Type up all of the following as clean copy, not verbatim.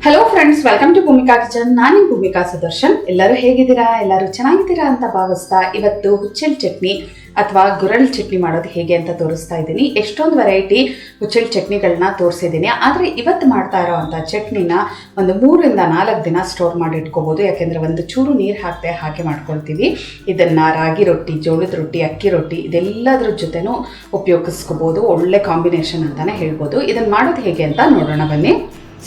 Hello friends, welcome to Bhumika kitchen. ನಾನು ಭೂಮಿಕಾ ಸುದರ್ಶನ್. ಎಲ್ಲರೂ ಹೇಗಿದ್ದೀರಾ? ಎಲ್ಲರೂ ಚೆನ್ನಾಗಿದ್ದೀರಾ ಅಂತ ಭಾವಿಸ್ತಾ ಇವತ್ತು ಹುಚ್ಚೆಳ್ ಚಟ್ನಿ ಅಥವಾ ಗುರಳ್ ಚಟ್ನಿ ಮಾಡೋದು ಹೇಗೆ ಅಂತ ತೋರಿಸ್ತಾ ಇದ್ದೀನಿ. ಎಷ್ಟೊಂದು ವೆರೈಟಿ ಹುಚ್ಚೆಳ್ ಚಟ್ನಿಗಳನ್ನ ತೋರಿಸಿದ್ದೀನಿ. ಆದರೆ ಇವತ್ತು ಮಾಡ್ತಾ ಇರೋವಂಥ ಚಟ್ನಿನ ಒಂದು 3 ರಿಂದ 4 ದಿನ ಸ್ಟೋರ್ ಮಾಡಿ ಇಟ್ಕೋಬೋದು. ಯಾಕೆಂದರೆ ಒಂದು ಚೂರು ನೀರು ಹಾಕದೆ ಹಾಗೆ ಮಾಡ್ಕೊಳ್ತೀವಿ. ಇದನ್ನು ರಾಗಿ ರೊಟ್ಟಿ, ಜೋಳದ ರೊಟ್ಟಿ, ಅಕ್ಕಿ ರೊಟ್ಟಿ ಇದೆಲ್ಲದ್ರ ಜೊತೆನೂ ಉಪಯೋಗಿಸ್ಕೋಬೋದು. ಒಳ್ಳೆ ಕಾಂಬಿನೇಷನ್ ಅಂತಲೇ ಹೇಳ್ಬೋದು. ಇದನ್ನು ಮಾಡೋದು ಹೇಗೆ ಅಂತ ನೋಡೋಣ ಬನ್ನಿ.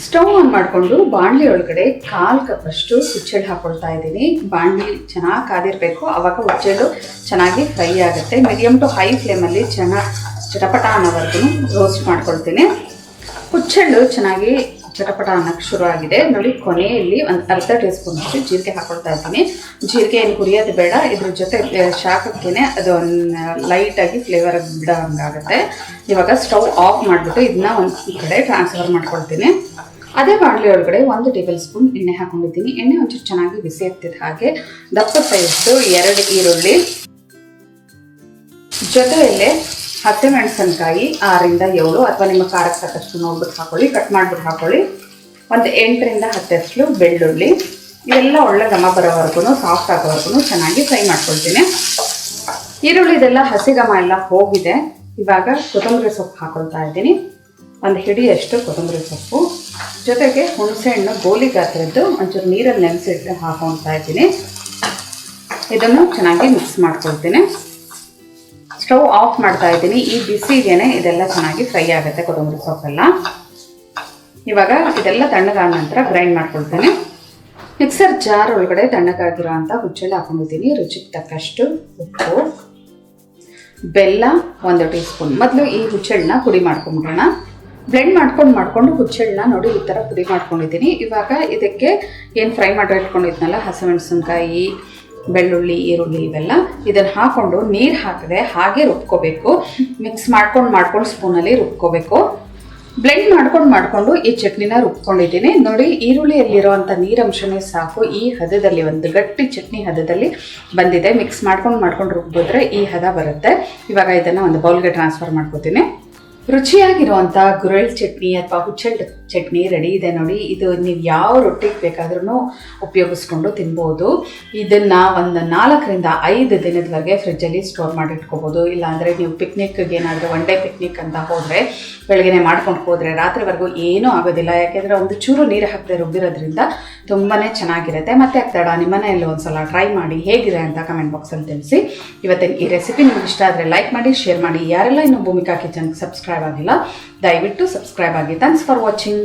ಸ್ಟವ್ ಆನ್ ಮಾಡಿಕೊಂಡು ಬಾಣಲಿ ಒಳಗಡೆ 1/4 ಕಪ್ ಅಷ್ಟು ಹುಚ್ಚೆಳ್ಳು ಹಾಕೊಳ್ತಾ ಇದ್ದೀನಿ. ಬಾಣಲಿ ಚೆನ್ನಾಗಿ ಕಾದಿರಬೇಕು, ಆವಾಗ ಹುಚ್ಚೆಳ್ಳು ಚೆನ್ನಾಗಿ ಫ್ರೈ ಆಗುತ್ತೆ. ಮೀಡಿಯಮ್ ಟು ಹೈ ಫ್ಲೇಮಲ್ಲಿ ಚೆನ್ನಾಗಿ ಚಟಪಟ ಅನ್ನೋವರೆಗೂ ರೋಸ್ಟ್ ಮಾಡ್ಕೊಳ್ತೀನಿ. ಹುಚ್ಚೆಳ್ಳು ಚೆನ್ನಾಗಿ ಚಟಪಟ ಅನ್ನೋಕ್ಕೆ ಶುರು ಆಗಿದೆ ನೋಡಿ. ಕೊನೆಯಲ್ಲಿ ಒಂದು ಅರ್ಧ ಟೀ ಸ್ಪೂನ್ ಅಷ್ಟು ಜೀರಿಗೆ ಹಾಕೊಳ್ತಾ ಇದ್ದೀನಿ. ಜೀರಿಗೆ ಏನು ಹುರಿಯೋದು ಬೇಡ, ಇದ್ರ ಜೊತೆ ಶಾಖಕ್ಕೇ ಅದು ಲೈಟಾಗಿ ಫ್ಲೇವರ್ ಬಿಡೋ ಹಂಗಾಗುತ್ತೆ. ಇವಾಗ ಸ್ಟವ್ ಆಫ್ ಮಾಡಿಬಿಟ್ಟು ಇದನ್ನ ಒಂದು ಕಡೆ ಟ್ರಾನ್ಸ್ಫರ್ ಮಾಡ್ಕೊಳ್ತೀನಿ. ಅದೇ ಬಾಣಲಿ ಒಳಗಡೆ 1 ಟೇಬಲ್ ಸ್ಪೂನ್ ಎಣ್ಣೆ ಹಾಕೊಂಡಿದ್ದೀನಿ. ಎಣ್ಣೆ ಒಂಚೂರು ಚೆನ್ನಾಗಿ ಬಿಸಿ ಆಗ್ತಿದೆ. ಹಾಗೆ ದಪ್ಪ ಸೈಜು 2 ಈರುಳ್ಳಿ, ಜೊತೆಯಲ್ಲೇ ಹಸಿಮೆಣಸಿನಕಾಯಿ 6 ರಿಂದ 7 ಅಥವಾ ನಿಮ್ಮ ಖಾರಕ್ಕೆ ತಕ್ಕಷ್ಟು ನೋಡ್ಬಿಟ್ಟು ಹಾಕೊಳ್ಳಿ, ಕಟ್ ಮಾಡಿಬಿಟ್ಟು ಹಾಕೊಳ್ಳಿ. ಒಂದು 8 ರಿಂದ 10 ಬೆಳ್ಳುಳ್ಳಿ. ಇವೆಲ್ಲ ಒಳ್ಳೆ ಘಮ ಬರೋವರೆಗೂ, ಸಾಫ್ಟ್ ಆಗೋವರೆಗೂ ಚೆನ್ನಾಗಿ ಫ್ರೈ ಮಾಡ್ಕೊಳ್ತೀನಿ. ಈರುಳ್ಳಿ ಇದೆಲ್ಲ ಹಸಿ ಘಮ ಎಲ್ಲ ಹೋಗಿದೆ. ಇವಾಗ ಕೊತ್ತಂಬರಿ ಸೊಪ್ಪು ಹಾಕೊಳ್ತಾ ಇದ್ದೀನಿ. ಒಂದು ಹಿಡಿಯಷ್ಟು ಕೊತ್ತಂಬರಿ ಸೊಪ್ಪು, ಜೊತೆಗೆ ಹುಣಸೆ ಹಣ್ಣು ಗೋಲಿ ಗಾತ್ರದ್ದು ಒಂಚೂರು ನೀರಲ್ಲಿ ನೆನೆಸಿಟ್ಟು ಹಾಕೊಳ್ತಾ ಇದ್ದೀನಿ. ಇದನ್ನು ಚೆನ್ನಾಗಿ ಮಿಕ್ಸ್ ಮಾಡ್ಕೊಳ್ತೀನಿ. ಸ್ಟವ್ ಆಫ್ ಮಾಡ್ತಾ ಇದ್ದೀನಿ. ಈ ಬಿಸಿಗೇನೆ ಇದೆಲ್ಲ ಚೆನ್ನಾಗಿ ಫ್ರೈ ಆಗುತ್ತೆ ಕೊತ್ತಂಬರಿ ಸೊಪ್ಪೆಲ್ಲ. ಇವಾಗ ಇದೆಲ್ಲ ತಣ್ಣಗಾದ ನಂತರ ಗ್ರೈಂಡ್ ಮಾಡ್ಕೊಳ್ತೀನಿ. ಮಿಕ್ಸರ್ ಜಾರ್ ಒಳಗಡೆ ತಣ್ಣಗಾಗಿರೋ ಅಂಥ ಹುಚ್ಚೆಳ್ಳು ಹಾಕೊಂಡಿದ್ದೀನಿ. ರುಚಿಗೆ ತಕ್ಕಷ್ಟು ಉಪ್ಪು, ಬೆಲ್ಲ 1 ಟೀ ಸ್ಪೂನ್. ಮೊದಲು ಈ ಹುಚ್ಚೆಳ್ಳನ್ನ ಪುಡಿ ಮಾಡ್ಕೊಂಬಿಡೋಣ. ಬ್ಲೆಂಡ್ ಮಾಡ್ಕೊಂಡು ಹುಚ್ಚೆಳ್ಳನ್ನ ನೋಡಿ ಈ ಥರ ಪುಡಿ ಮಾಡ್ಕೊಂಡಿದ್ದೀನಿ. ಇವಾಗ ಇದಕ್ಕೆ ಏನು ಫ್ರೈ ಮಾಡಿ ಇಟ್ಕೊಂಡಿದ್ನಲ್ಲ, ಹಸಿಮೆಣಸಿನ್ಕಾಯಿ, ಬೆಳ್ಳುಳ್ಳಿ, ಈರುಳ್ಳಿ ಇವೆಲ್ಲ ಇದನ್ನು ಹಾಕ್ಕೊಂಡು ನೀರು ಹಾಕದೆ ಹಾಗೆ ರುಬ್ಕೋಬೇಕು. ಮಿಕ್ಸ್ ಮಾಡ್ಕೊಂಡು ಸ್ಪೂನಲ್ಲಿ ರುಬ್ಕೋಬೇಕು. ಬ್ಲೆಂಡ್ ಮಾಡ್ಕೊಂಡು ಈ ಚಟ್ನಿನ ರುಬ್ಕೊಂಡಿದ್ದೀನಿ ನೋಡಿ. ಈರುಳ್ಳಿಯಲ್ಲಿರೋವಂಥ ನೀರಂಶನೇ ಸಾಕು. ಈ ಹದದಲ್ಲಿ ಒಂದು ಗಟ್ಟಿ ಚಟ್ನಿ ಹದದಲ್ಲಿ ಬಂದಿದೆ. ಮಿಕ್ಸ್ ಮಾಡ್ಕೊಂಡು ರುಬ್ಬಿದ್ರೆ ಈ ಹದ ಬರುತ್ತೆ. ಇವಾಗ ಇದನ್ನು ಒಂದು ಬೌಲ್ಗೆ ಟ್ರಾನ್ಸ್ಫರ್ ಮಾಡ್ಕೋತೀನಿ. ರುಚಿಯಾಗಿರುವಂಥ ಗುರಳ್ ಚಟ್ನಿ ಅಥವಾ ಹುಚ್ಚೆಳ್ಳು ಚಟ್ನಿ ರೆಡಿ ಇದೆ ನೋಡಿ. ಇದು ನೀವು ಯಾವ ರೊಟ್ಟಿಗೆ ಬೇಕಾದ್ರೂ ಉಪಯೋಗಿಸ್ಕೊಂಡು ತಿನ್ಬೋದು. ಇದನ್ನು ಒಂದು 4 ರಿಂದ 5 ದಿನದವರೆಗೆ ಫ್ರಿಜ್ಜಲ್ಲಿ ಸ್ಟೋರ್ ಮಾಡಿ ಇಟ್ಕೋಬೋದು. ಇಲ್ಲಾಂದರೆ ನೀವು ಪಿಕ್ನಿಕ್ಗೆ ಏನಾದರೂ ಒನ್ ಡೇ ಪಿಕ್ನಿಕ್ ಅಂತ ಹೋದರೆ, ಬೆಳಗ್ಗೆ ಮಾಡ್ಕೊಂಡು ಹೋದರೆ ರಾತ್ರಿವರೆಗೂ ಏನೂ ಆಗೋದಿಲ್ಲ. ಯಾಕೆಂದರೆ ಒಂದು ಚೂರು ನೀರು ಹಾಕದೆ ರುಬ್ಬಿರೋದ್ರಿಂದ ತುಂಬಾ ಚೆನ್ನಾಗಿರುತ್ತೆ. ಮತ್ತೆ ಆಗ್ತಾಡ ನಿಮ್ಮ ಮನೆಯಲ್ಲಿ ಒಂದು ಸಲ ಟ್ರೈ ಮಾಡಿ ಹೇಗಿದೆ ಅಂತ ಕಮೆಂಟ್ ಬಾಕ್ಸಲ್ಲಿ ತಿಳಿಸಿ. ಇವತ್ತಿನ ಈ ರೆಸಿಪಿ ನಿಮ್ಗೆ ಇಷ್ಟ ಆದರೆ ಲೈಕ್ ಮಾಡಿ, ಶೇರ್ ಮಾಡಿ. ಯಾರೆಲ್ಲ ಇನ್ನೂ ಭೂಮಿಕಾ ಕಿಚನ್ಗೆ ಸಬ್ಸ್ಕ್ರೈಬ್ ಆಗಿಲ್ಲ, ದಯವಿಟ್ಟು ಸಬ್ಸ್ಕ್ರೈಬ್ ಆಗಿ. Thanks for watching.